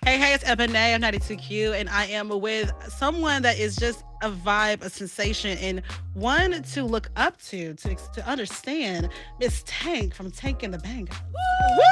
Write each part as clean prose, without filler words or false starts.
Hey, it's Ebony. I'm 92Q, and I am with someone that is just a vibe, a sensation, and one to look up to understand. Miss Tank from Tank and the Bangas. Woo!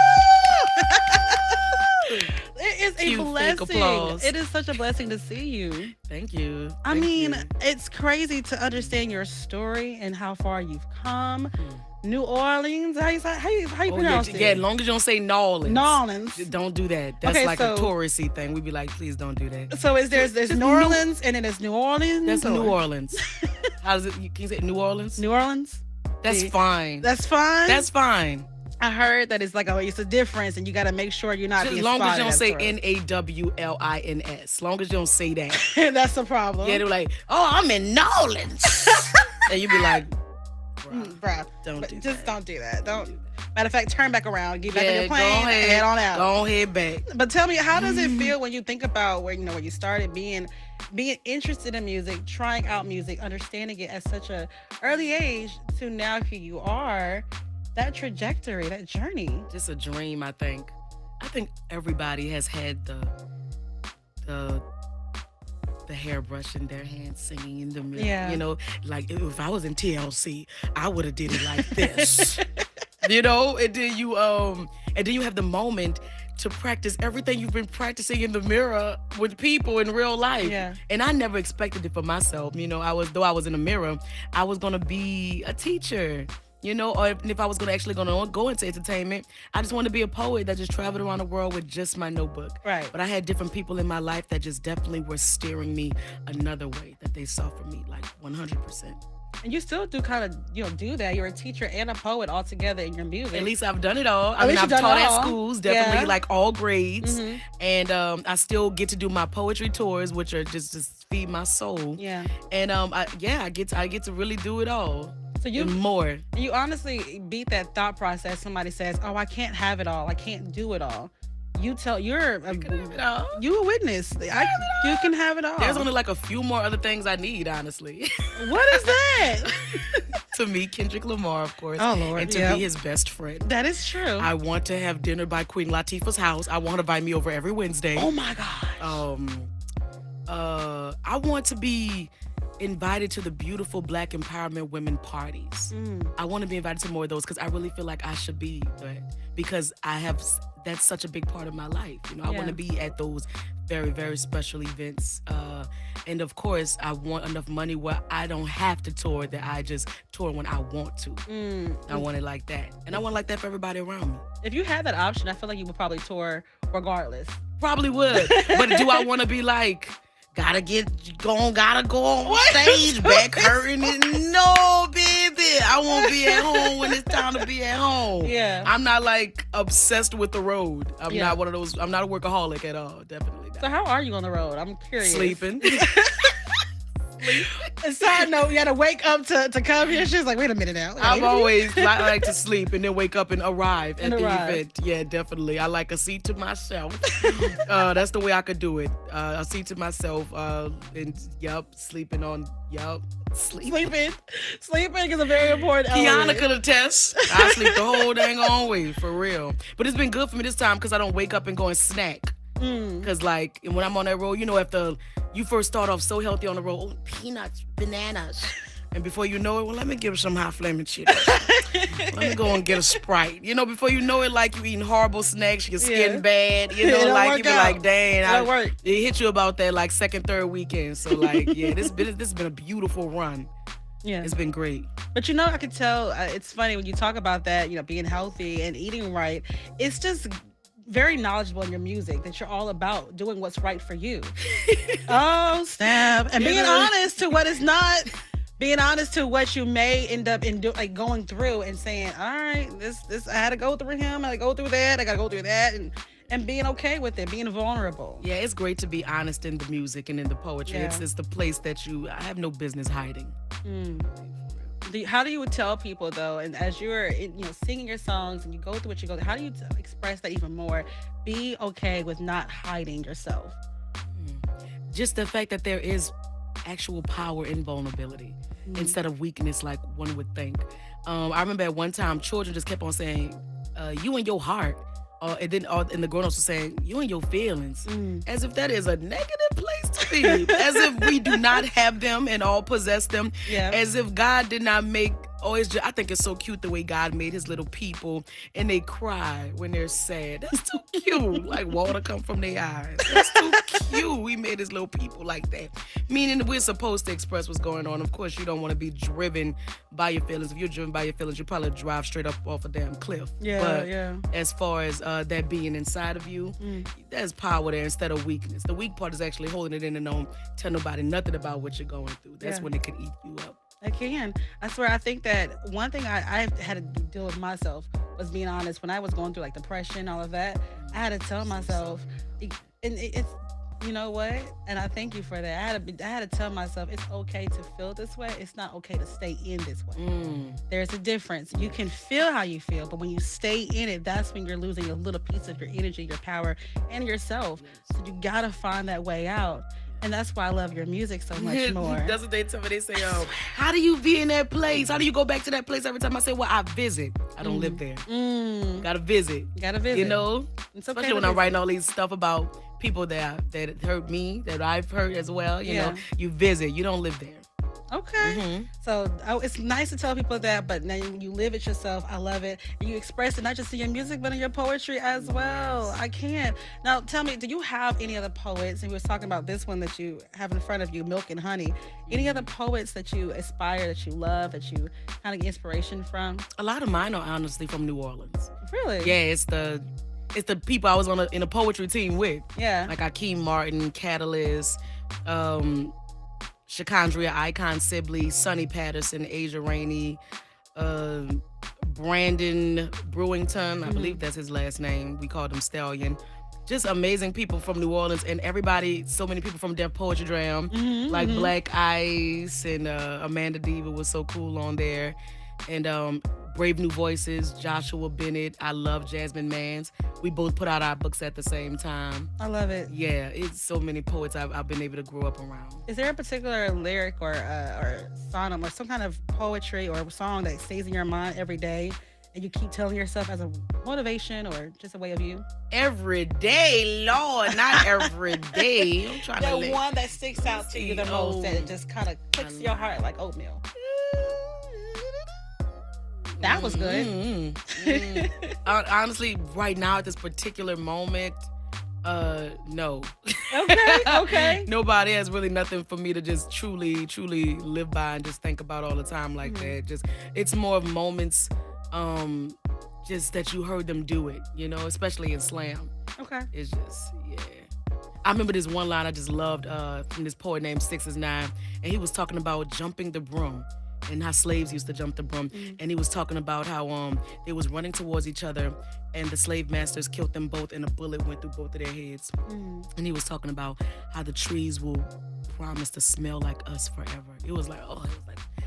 It is a Cute fake blessing. applause. It is such a blessing to see you. Thank you. I Thank mean, you. it's crazy to understand your story and how far you've come. Mm. New Orleans, how you Oh yeah, pronounce yeah. As it? long as you don't say Nolans, Nolans. don't do that. That's Okay, like a so touristy thing. We'd be like, please don't do that. so is there's Just New New. Orleans and then there's New Orleans That's New or Orleans. How does it? Can you say New Orleans? New Orleans? That's See, fine. that's fine. That's fine. I heard that it's like it's a difference, and you got to make sure you're not Just as being long as you spotted don't as say tourist. Nawlins. As long as you don't say that. That's the problem. Yeah, they're like, oh, I'm in Nolans. And you be like, Bruh, don't but do just that. don't do that. Don't. Matter of fact, turn back around, get back on Yeah, your go plane, and ahead. head on out. Go ahead back. But tell me, how does it feel when you think about where you started being interested in music, trying out music, understanding it at such a early age to now who you are, that trajectory, that journey. Just a dream, I think. I think everybody has had the the hairbrush in their hand singing in the mirror. Yeah. You know, like if I was in TLC, I would have did it like this. And then you have the moment to practice everything you've been practicing in the mirror with people in real life. Yeah. And I never expected it for myself. Though I was in the mirror, I was gonna be a teacher. Or if I was gonna go into entertainment, I just want to be a poet that just traveled around the world with just my notebook. Right. But I had different people in my life that just definitely were steering me another way that they saw for me, like 100%. And you still do kind of, do that. You're a teacher and a poet all together in your music. At least I've done it all. At least I've you've done taught it at all. schools, definitely Yeah. like all grades. Mhm. And I still get to do my poetry tours, which are just feed my soul. Yeah. And I get to really do it all. So you And more. you honestly beat that thought process. Somebody says, "Oh, I can't have it all. I can't do it all." You can have it all. you a witness. You can have it all. There's only like a few more other things I need, honestly. What is that? To meet Kendrick Lamar, of course. Oh, Lord, And to yep. be his best friend. That is true. I want to have dinner by Queen Latifah's house. I want her to invite me over every Wednesday. Oh my gosh. I want to be invited to the beautiful Black empowerment women parties. I want to be invited to more of those because I really feel like I should be that because that's such a big part of my life. I Yeah. want to be at those very, very special events. And of course, I want enough money where I don't have to tour, that I just tour when I want to. I want it like that. And I want it like that for everybody around me. If you had that option, I feel like you would probably tour regardless. Probably would. But do I want to be like, gotta go on stage, back hurting it? No, baby. I won't be at home when it's time to be at home. Yeah. I'm not like obsessed with the road. I'm Yeah. not one of those, I'm not a workaholic at all. Definitely not. So how are you on the road? I'm curious. Sleeping. And side note, you had to wake up to come here. She's like, wait a minute now. I've always like to sleep and then wake up and arrive at the arrive. event. Yeah, definitely. I like a seat to myself. That's the way I could do it. A seat to myself. And sleeping on. Sleeping is a very important Kiana element. could attest. I sleep the whole dang on way, for real. But it's been good for me this time because I don't wake up and go and snack. Because like when I'm on that road, if you first start off so healthy on the road, peanuts, bananas. And before you know it, well, let me give some hot flaming Cheetos. Let me go and get a Sprite. Before you know it, like you eating horrible snacks, your skin Yeah. bad. It don't Like work you be out. like, dang, It don't work. it hit you about that like second, third weekend. So like, yeah, this has been a beautiful run. Yeah. It's been great. But I could tell, it's funny when you talk about that, being healthy and eating right. It's just very knowledgeable in your music that you're all about doing what's right for you. Oh, snap. And being honest to what is not, being honest to what you may end up going through and saying, all right, this I had to go through him, I had to go through that, I got to go through that, and being okay with it, being vulnerable. Yeah, it's great to be honest in the music and in the poetry. Yeah. It's the place that I have no business hiding. How do you tell people though, and as you're singing your songs and you go through what you go through, how do you express that even more? Be okay with not hiding yourself. Just the fact that there is actual power in vulnerability instead of weakness like one would think. I remember at one time children just kept on saying, you and your heart. And the grown-ups were saying, you and your feelings. Mm. As if that is a negative place to be. As if we do not have them and all possess them. Yeah. As if God did not make, I think it's so cute the way God made his little people and they cry when they're sad. That's too cute. Like water come from their eyes. That's too cute. We made his little people like that. Meaning we're supposed to express what's going on. Of course, you don't want to be driven by your feelings. If you're driven by your feelings, you probably drive straight up off a damn cliff. Yeah, but yeah. as far as that being inside of you, there's power there instead of weakness. The weak part is actually holding it in and don't tell nobody nothing about what you're going through. That's Yeah. when it could eat you up. I can. I swear, I think that one thing I had to deal with myself was being honest. When I was going through like depression, all of that, I had to tell myself, it's, you know what? And I thank you for that. I had to tell myself it's okay to feel this way. It's not okay to stay in this way. There's a difference. You can feel how you feel, but when you stay in it, that's when you're losing a little piece of your energy, your power, and yourself. So you gotta find that way out. And that's why I love your music so much more. That's what they tell me. They say, how do you be in that place? How do you go back to that place every time? I say, well, I visit. I don't live there. Gotta visit. Gotta visit. You know? It's okay Especially to when I'm visit. writing all these stuff about people that hurt me, that I've hurt as well. You know, you visit. You don't live there. Okay. So it's nice to tell people that, but now you live it yourself. I love it. And you express it not just in your music, but in your poetry as well. I can't. Now, tell me, do you have any other poets? And we was talking about this one that you have in front of you, Milk and Honey. Any other poets that you aspire, that you love, that you kind of get inspiration from? A lot of mine are honestly from New Orleans. Really? Yeah, it's the people I was in a poetry team with. Yeah. Like Akeem Martin, Catalyst, Shakandria Icon Sibley, Sonny Patterson, Asia Rainey, Brandon Brewington, I believe that's his last name. We called him Stallion. Just amazing people from New Orleans, and everybody, so many people from Def Poetry Dram, like Black Ice and Amanda Diva was so cool on there. And Brave New Voices, Joshua Bennett. I love Jasmine Mans. We both put out our books at the same time. I love it. Yeah, it's so many poets I've been able to grow up around. Is there a particular lyric or sonnet or some kind of poetry or song that stays in your mind every day and you keep telling yourself as a motivation or just a way of you? Every day, Lord, not every day. I'm trying to The one that sticks out to you the most, that it just kind of clicks your heart like oatmeal. That was good. Honestly, right now at this particular moment, no. Okay. Nobody has really nothing for me to just truly live by and just think about all the time like that. Just it's more of moments, just that you heard them do it, you know, especially in slam. Okay. It's just, yeah. I remember this one line I just loved from this poet named 6ix9ine, and he was talking about jumping the broom and how slaves used to jump the broom. And he was talking about how they was running towards each other and the slave masters killed them both and a bullet went through both of their heads. And he was talking about how the trees will promise to smell like us forever. It was like,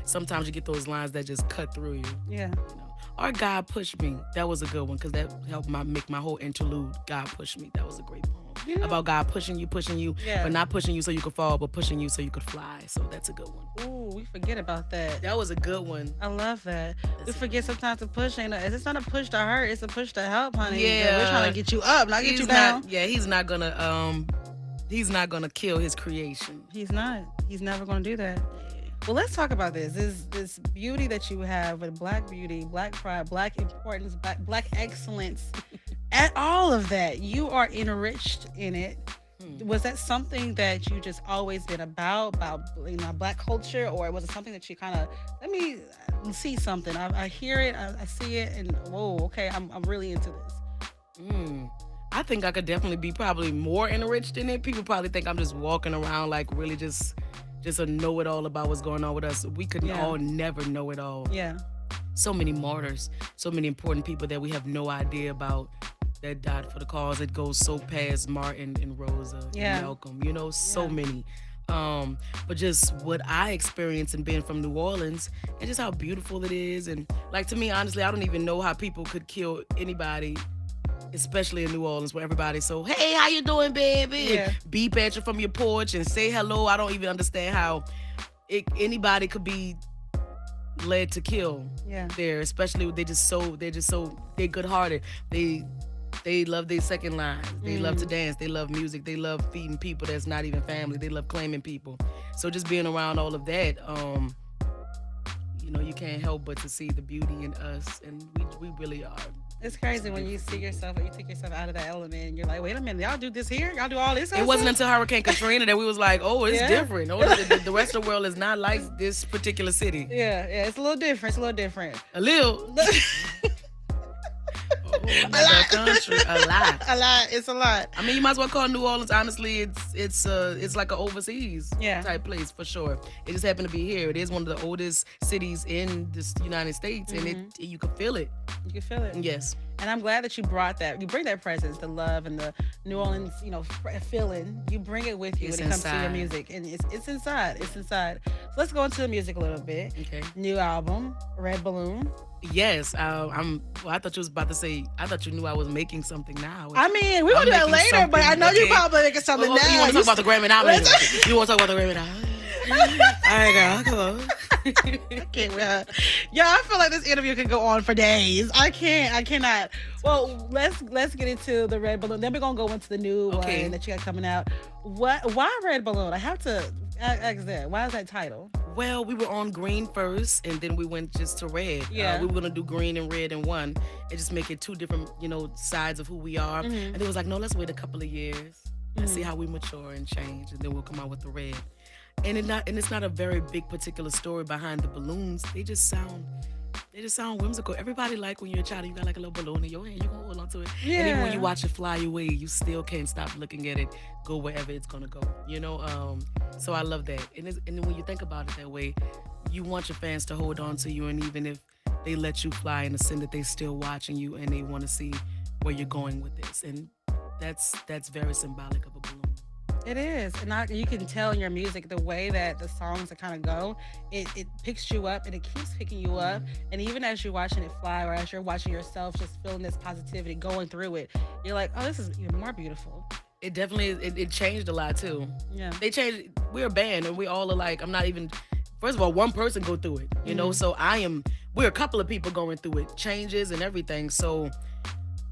sometimes you get those lines that just cut through you. Yeah. You know? Or God Pushed Me. That was a good one because that helped make my whole interlude. God Pushed Me. That was a great poem. You know, about God pushing you, but not pushing you so you could fall, but pushing you so you could fly. So that's a good one. ooh, we forget about that. That was a good one. I love that. We forget sometimes to push it's not a push to hurt, it's a push to help, honey. Yeah. We're trying to get you up, not get you down. He's not gonna kill his creation. He's not. He's never gonna do that. Well, let's talk about this beauty that you have with Black beauty, Black pride, Black importance, Black excellence, and all of that. You are enriched in it. Was that something that you just always been about Black culture, or was it something that you kind of let me see something? I hear it, I see it, and whoa, okay, I'm really into this. I think I could definitely be probably more enriched in it. People probably think I'm just walking around like really just a know-it-all about what's going on with us. We could all never know it all. Yeah. So many martyrs, so many important people that we have no idea about that died for the cause. It goes so past Martin and Rosa and Malcolm, you know, so many. But just what I experienced and being from New Orleans and just how beautiful it is. And like, to me, honestly, I don't even know how people could kill anybody, especially in New Orleans, where everybody's so, hey, how you doing, baby? Yeah. And beep at you from your porch and say hello. I don't even understand how anybody could be led to kill there, especially they're good-hearted. They love their second lines. They love to dance. They love music. They love feeding people that's not even family. They love claiming people. So just being around all of that, you can't help but to see the beauty in us, and we really are. It's crazy when you see yourself, or you take yourself out of that element, and you're like, wait a minute, y'all do this here? Y'all do all this? It wasn't until Hurricane Katrina that we was like, oh, it's different. Oh, the rest of the world is not like this particular city. Yeah, it's a little different. It's a little different. A little. A lot. Country. A lot. A lot. It's a lot. I mean, you might as well call New Orleans. Honestly, it's like an overseas type place for sure. It just happened to be here. It is one of the oldest cities in the United States, and you can feel it. You can feel it. Yes. And I'm glad that you brought that. You bring that presence, the love, and the New Orleans, feeling. You bring it with you when it comes to your music, and it's inside. It's inside. So let's go into the music a little bit. Okay. New album, Red Balloon. Yes, I thought you was about to say. I thought you knew I was making something now. I mean, we're gonna do that later, but I know you're probably making something now. You want to talk about the Grammy nominated? You want to talk about the Grammy nominated? All right, girl, come on. I can't. Yeah, I feel like this interview could go on for days. I cannot. Well, let's get into the Red Balloon. Then we're gonna go into the new one that you got coming out. Why Red Balloon? I have to ask that. Why is that title? Well, we were on green first, and then we went just to red. Yeah. We were gonna do green and red in one, and just make it two different, sides of who we are. And it was like, no, let's wait a couple of years and see how we mature and change, and then we'll come out with the red. And it's not a very big particular story behind the balloons. They just sound whimsical. Everybody like when you're a child, you got like a little balloon in your hand, you can hold on to it. Yeah. And even when you watch it fly away, you still can't stop looking at it go wherever it's gonna go. So I love that. And then when you think about it that way, you want your fans to hold on to you, and even if they let you fly, in the sense that they still watching you and they want to see where you're going with this. And that's very symbolic of a balloon. It is, and you can tell in your music the way that the songs that kind of go. It picks you up, and it keeps picking you up. And even as you're watching it fly, or as you're watching yourself, just feeling this positivity going through it, you're like, oh, this is even more beautiful. It definitely it changed a lot too. Yeah, they changed. We're a band, and we all are like. I'm not even. First of all, one person go through it, So we're a couple of people going through it, changes and everything. So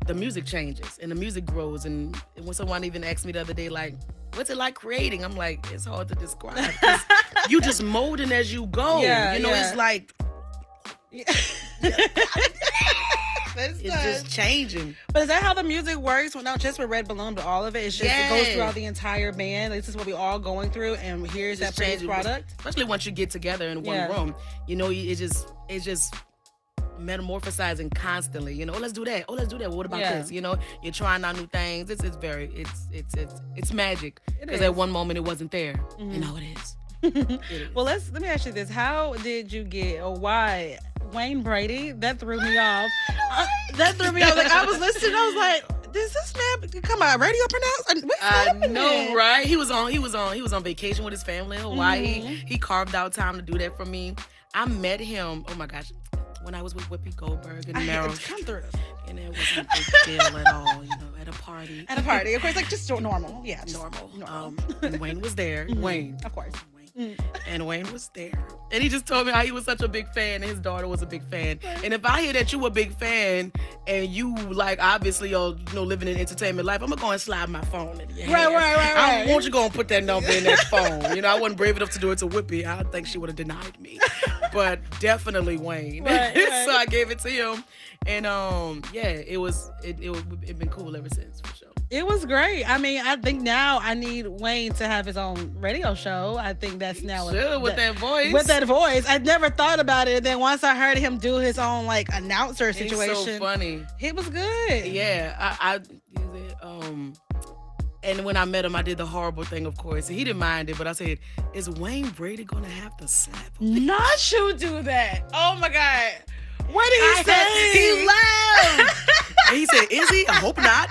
the music changes and the music grows. And when someone even asked me the other day, like, what's it like creating? I'm like, it's hard to describe. You just molding as you go. It's like it's just changing. But is that how the music works? Well, not just with Red Balloon, but all of it. It's just it goes throughout the entire band. This is what we all going through, and here's that finished product. Especially once you get together in one room, it's just metamorphosizing constantly. Oh, let's do that. Oh, let's do that. What about this? You're trying out new things. It's magic. Because at one moment it wasn't there, and now it is. Well, let me ask you this: how did you get, or why Wayne Brady? That threw me off. That threw me off. Like, I was listening, I was like, does this man come out radio pronounce? I know, right? He was on vacation with his family in Hawaii. He carved out time to do that for me. I met him. Oh my gosh. When I was with Whoopi Goldberg and Meryl, come through, and it wasn't a big deal at all, at a party. At a party, of course, like just normal, yeah, normal. And Wayne was there. Wayne, of course. And Wayne was there, and he just told me how he was such a big fan, and his daughter was a big fan. And if I hear that you a big fan, and you like obviously are living an entertainment life, I'm gonna go and slide my phone into your hand. Right. I want you go and put that number in that phone. I wasn't brave enough to do it to Whoopi. I think she would have denied me, but definitely Wayne. Right. So I gave it to him, and it been cool ever since for sure. It was great. I mean, I think now I need Wayne to have his own radio show. I think that's now with that voice. With that voice, I never thought about it. And then once I heard him do his own like announcer situation, he's so funny. It was good. Yeah, and when I met him, I did the horrible thing, of course. He didn't mind it, but I said, "Is Wayne Brady gonna have to slap him?" Not you do that. Oh my God. What did he say? He laughed. And he said, "Is he? I hope not."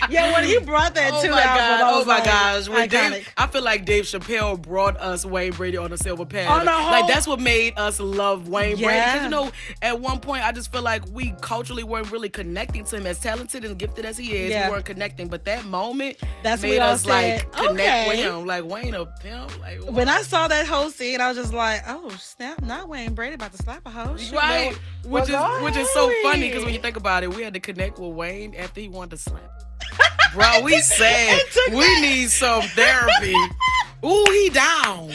Yeah, when he brought that Oh to my the album, god! I Oh was my like, gosh! When iconic. I feel like Dave Chappelle brought us Wayne Brady on a silver pad. On the Like whole, that's what made us love Wayne Brady. Because yeah, you know, at one point, I just feel like we culturally weren't really connecting to him as talented and gifted as he is. We yeah. weren't connecting, but that moment That's what we made all us said. like connect with Okay. him. Like Wayne a pimp. Like When I what? saw that whole scene, I was just like, "Oh snap! Not Wayne Brady about to slap a hoe." Shoot, Right, well, go which is so funny because when you ahead. think about it, we had to connect with Wayne after he wanted to slap. Bro, we said It took we need some therapy. Ooh, he down.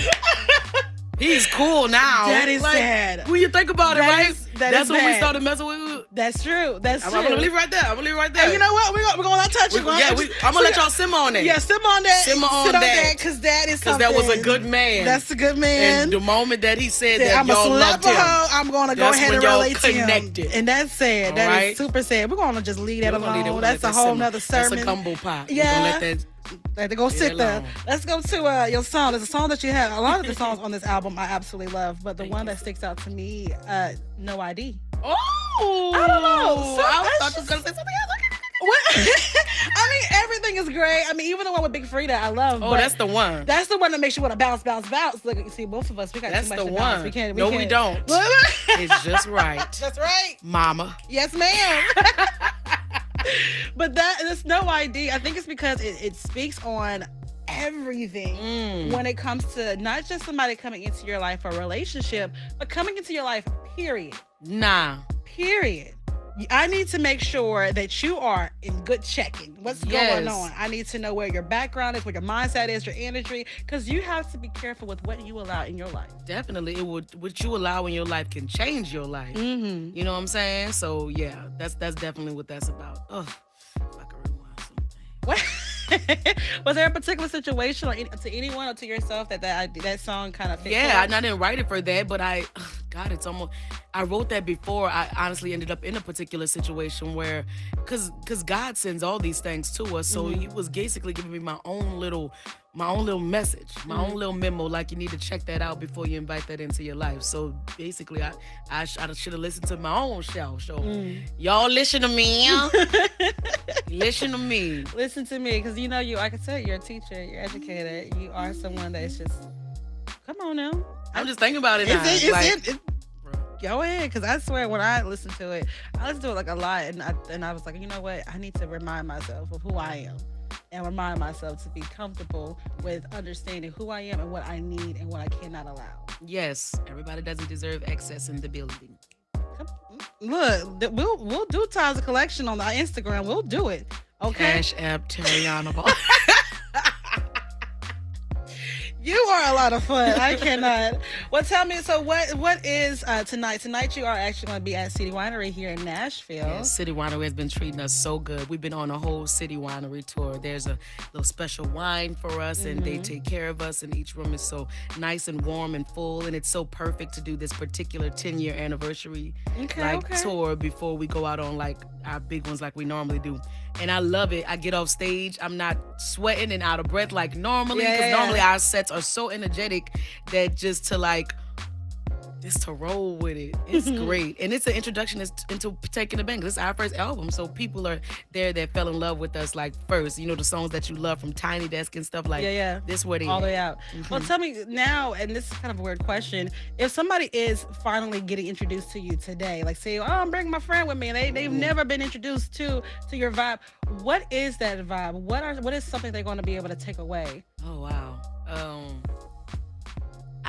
He's cool now. That is like, sad. When you think about it, That right? is- that That's is when we bad. started messing with. That's true. That's I'm true. gonna leave it right there. I'm gonna leave it right there. And you know what? We're gonna not touch it. I'm gonna let y'all simmer on that. Yeah, simmer on that. Simmer on Sit on that. that because that is Because something. that was a good man. That's a good man. And the moment that he said that I'm a y'all slap loved a him, hoe. I'm gonna go that's ahead when and y'all relate to him. connected. And that's sad. All That is right? super sad. We're gonna just leave that We're gonna leave alone. it- we're That's gonna a let that whole simmer. nother sermon. That's a gumbo pot. Yeah. We're gonna let that. Like to go sit there. alone. Let's go to your song. There's a song that you have. A lot of the songs on this album I absolutely love, but the one that sticks out to me, No ID. Oh, I don't know. So I that's thought you was gonna say something else. What? I mean, everything is great. I mean, even the one with Big Frida, I love. Oh, but that's the one. That's the one that makes you want to bounce, bounce, bounce. Look, you see, both of us, we got That's too much the to bounce. one. We can't. No, we don't. It's just right, That's right. Mama. Yes, ma'am. But that's No ID. I think it's because it speaks on everything when it comes to not just somebody coming into your life for a relationship, but coming into your life, period. Nah. Period. I need to make sure that you are in good checking. What's going on? I need to know where your background is, where your mindset is, your energy, because you have to be careful with what you allow in your life. Definitely, it would. What you allow in your life can change your life. Mm-hmm. You know what I'm saying? So yeah, that's definitely what that's about. Ugh, if I could rewind something. What? Was there a particular situation or to anyone or to yourself that song kind of fit? Yeah, I didn't write it for that, but God, it's almost. I wrote that before I honestly ended up in a particular situation where, cause God sends all these things to us, so He was basically giving me my own little message, my own little memo. Like you need to check that out before you invite that into your life. So basically, I should have listened to my own show. So y'all listen to me. Listen to me. Listen to me, because like I said, you're a teacher, you're educated, you are someone that's just, come on now. I'm just thinking about it now. Go ahead, because I swear when I listen to it like a lot, and I was like, you know what, I need to remind myself of who I am, and remind myself to be comfortable with understanding who I am and what I need and what I cannot allow. Yes, everybody doesn't deserve excess in the building. Look, we'll do Times of Collection on our Instagram. We'll do it. Okay. Cash App Terriana Ball. You are a lot of fun. I cannot. Well, tell me. So, what is tonight? Tonight, you are actually going to be at City Winery here in Nashville. Yeah, City Winery has been treating us so good. We've been on a whole City Winery tour. There's a little special wine for us, and they take care of us. And each room is so nice and warm and full, and it's so perfect to do this particular 10-year anniversary tour before we go out on like our big ones like we normally do. And I love it. I get off stage, I'm not sweating and out of breath like normally, because normally our sets are so energetic that just to roll with it, it's great. And it's an introduction into Taking the Bangas. This is our first album, so people are there that fell in love with us like first. You know, the songs that you love from Tiny Desk and stuff like this where they all the way out. Well, tell me now, and this is kind of a weird question, if somebody is finally getting introduced to you today, like say, oh, I'm bringing my friend with me, and they've never been introduced to your vibe, what is that vibe? What is something they're going to be able to take away? Oh wow.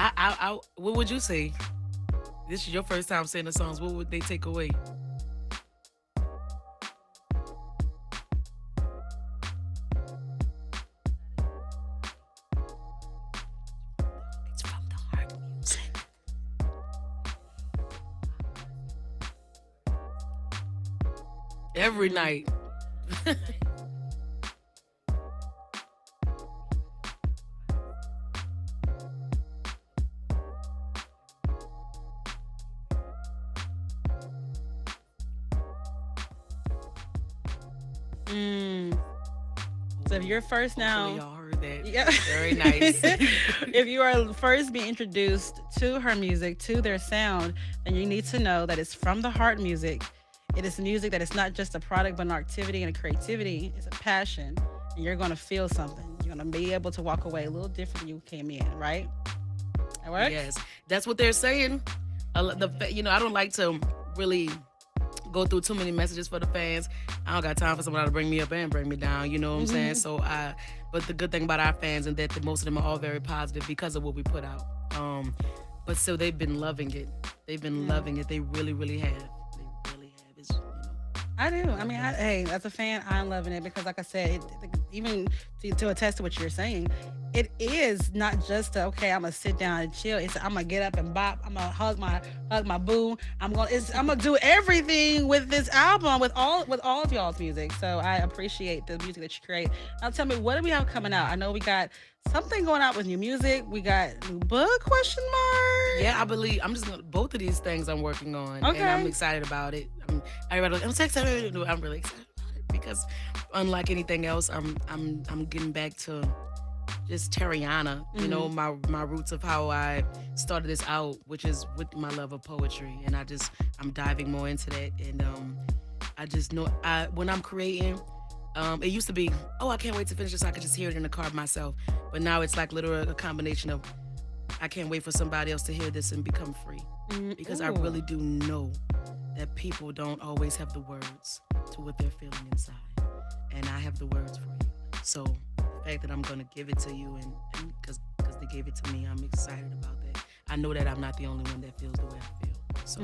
I what would you say? This is your first time saying the songs. What would they take away? It's from the heart music. Every night. So if you're first now, Hopefully y'all heard that. yeah, Very nice. if you are first being introduced to her music, to their sound, then you need to know that it's from the heart music. It is music that is not just a product, but an activity and a creativity. It's a passion, and you're gonna feel something. You're gonna be able to walk away a little different than you came in, right? That works. Yes, that's what they're saying. I don't like to really go through too many messages for the fans. I don't got time for somebody to bring me up and bring me down. You know what I'm saying? But the good thing about our fans and that most of them are all very positive because of what we put out. But so they've been loving it. They've been loving it. They really, really have. They really have. I do. I mean, hey, as a fan, I'm loving it because, like I said, even to attest to what you're saying, it is not just okay. I'm gonna sit down and chill. It's I'm gonna get up and bop. I'm gonna hug my boo. I'm gonna do everything with this album with all of y'all's music. So I appreciate the music that you create. Now tell me, what do we have coming out? I know we got something going out with new music. We got new book? Question mark. Yeah, I believe I'm just gonna both of these things I'm working on, Okay. and I'm excited about it. I'm so excited. I'm really excited about it because, unlike anything else, I'm getting back to just Terriana. You know, my roots of how I started this out, which is with my love of poetry, and I'm diving more into that, and I just know when I'm creating. It used to be, oh, I can't wait to finish this so I could just hear it in the car myself. But now it's like literally a combination of, I can't wait for somebody else to hear this and become free. Because I really do know that people don't always have the words to what they're feeling inside. And I have the words for you. So the fact that I'm going to give it to you and because they gave it to me, I'm excited about that. I know that I'm not the only one that feels the way I feel. So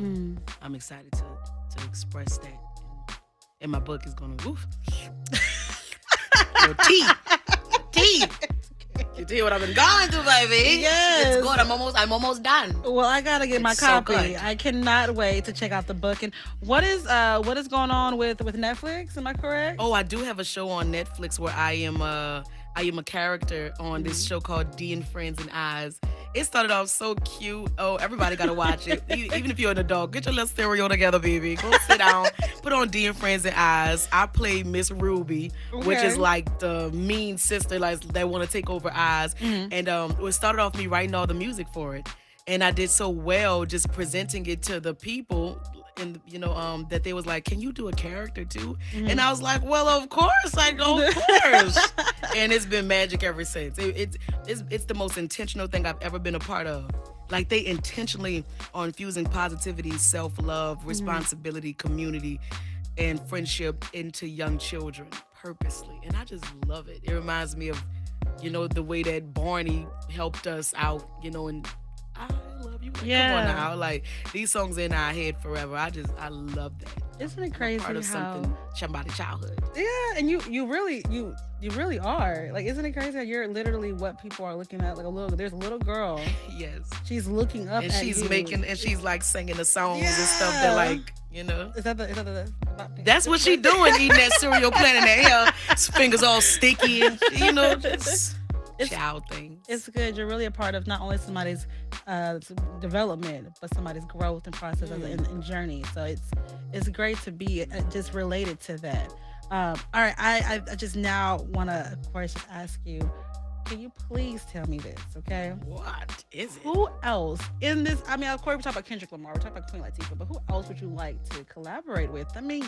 I'm excited to express that. And my book is gonna woof. Your teeth. You see what I've been going through, baby? Yes. It's good. I'm almost done. Well, I gotta get my It's so copy. good. I cannot wait to check out the book. And what is going on with Netflix? Am I correct? Oh, I do have a show on Netflix where I am a character on this show called D and Friends and Eyes. It started off so cute. Oh, everybody gotta watch it. Even if you're an adult, get your little stereo together, baby. Go sit down, put on D and Friends and Eyes. I play Miss Ruby, which is like the mean sister like that want to take over Eyes. And it started off me writing all the music for it, and I did so well just presenting it to the people. And that they was like, can you do a character too? And I was like, well, of course, of course. And it's been magic ever since. It's the most intentional thing I've ever been a part of. Like they intentionally are infusing positivity, self-love, responsibility, community, and friendship into young children purposely. And I just love it. It reminds me of, the way that Barney helped us out, and I love you. Like, Yeah. Come on now. Like, these songs in our head forever. I love that. Isn't it crazy Part of something, somebody's childhood. Yeah, and you really are. Like, isn't it crazy how you're literally what people are looking at? Like there's a little girl. Yes. She's looking up And at she's you. she's like singing the songs and stuff Yeah. that like, Is that the That's what she doing, eating that cereal, planting that hair, fingers all sticky and, just child things. It's good. You're really a part of not only somebody's development, but somebody's growth and process and journey. So it's great to be just related to that. All right, I just now want to, of course, just ask you, can you please tell me this, okay? What is it? Who else in this? I mean, of course, we're talking about Kendrick Lamar, we're talking about Queen Latifah, but who else would you like to collaborate with? I mean,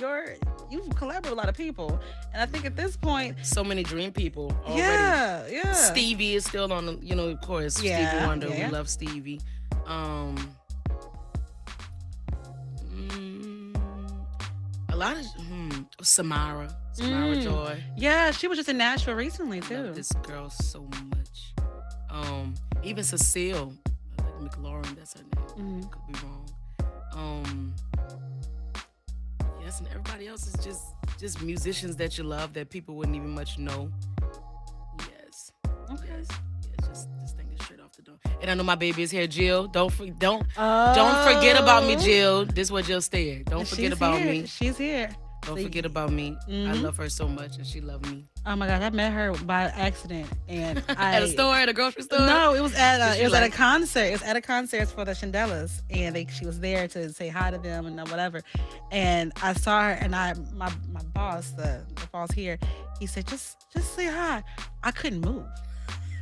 you've collaborated with a lot of people, and I think at this point, So many dream people already. yeah. Stevie is still on the, of course, Yeah, Stevie Wonder. yeah. We love Stevie. A lot of Samara Joy. Yeah, she was just in Nashville recently I too. love this girl so much. Even Cecile, I think McLaurin, that's her name. Could be wrong. Yes, and everybody else is just musicians that you love that people wouldn't even much know. Yes. Okay. Yes. Yeah, just this thing is straight off the door. And I know my baby is here, Jill. Don't forget about me, Jill. This is where Jill stayed. Don't forget about me. She's here. Don't forget about me. I love her so much, and she loved me. Oh my God, I met her by accident, and At a store, at a grocery store. No, it was at Did she at a like- concert. It was at a concert for the Chandelas, and she was there to say hi to them and whatever. And I saw her, and my boss, the boss here, he said, just say hi. I couldn't move.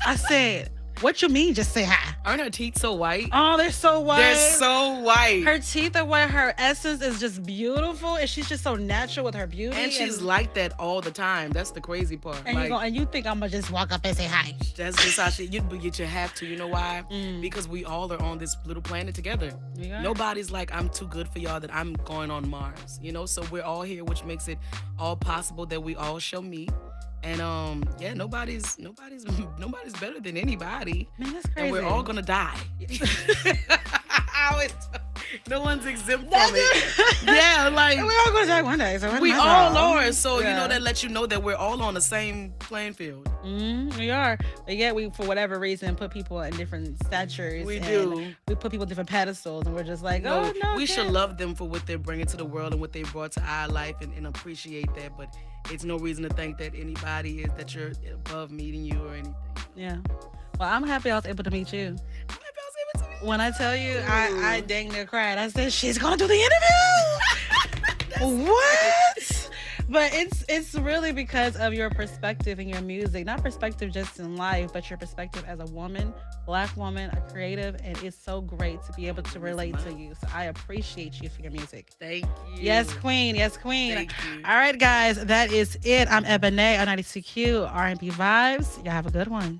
I said, What you mean? Just say hi. Aren't her teeth so white? Oh, they're so white. They're so white. Her teeth are white. Her essence is just beautiful, and she's just so natural with her beauty. And she's like that all the time. That's the crazy part. And you think I'm gonna just walk up and say hi? That's just how you have to. You know why? Because we all are on this little planet together. Nobody's like, I'm too good for y'all that I'm going on Mars. So we're all here, which makes it all possible that we all shall meet. And nobody's better than anybody. Man, that's crazy. And we're all gonna die. No one's exempt from it. Yeah, like we're all gonna die one day. So we all are. So that lets you know that we're all on the same playing field. We are. But yet we, for whatever reason, put people in different statures. We do. We put people in different pedestals, and we're just like, we should love them for what they're bringing to the world and what they brought to our life, and appreciate that. But it's no reason to think that anybody is that you're above meeting you or anything. Yeah. Well, I'm happy I was able to meet you. I'm happy I was able to meet you. When I tell you, I dang near cried. I said, she's gonna do the interview. What? But it's really because of your perspective in your music. Not perspective just in life, but your perspective as a woman, Black woman, a creative, and it's so great to be able to relate to you. So I appreciate you for your music. Thank you. Yes, queen. Yes, queen. Thank you. All right, guys, that is it. I'm Ebony on 92Q R&B Vibes. Y'all have a good one.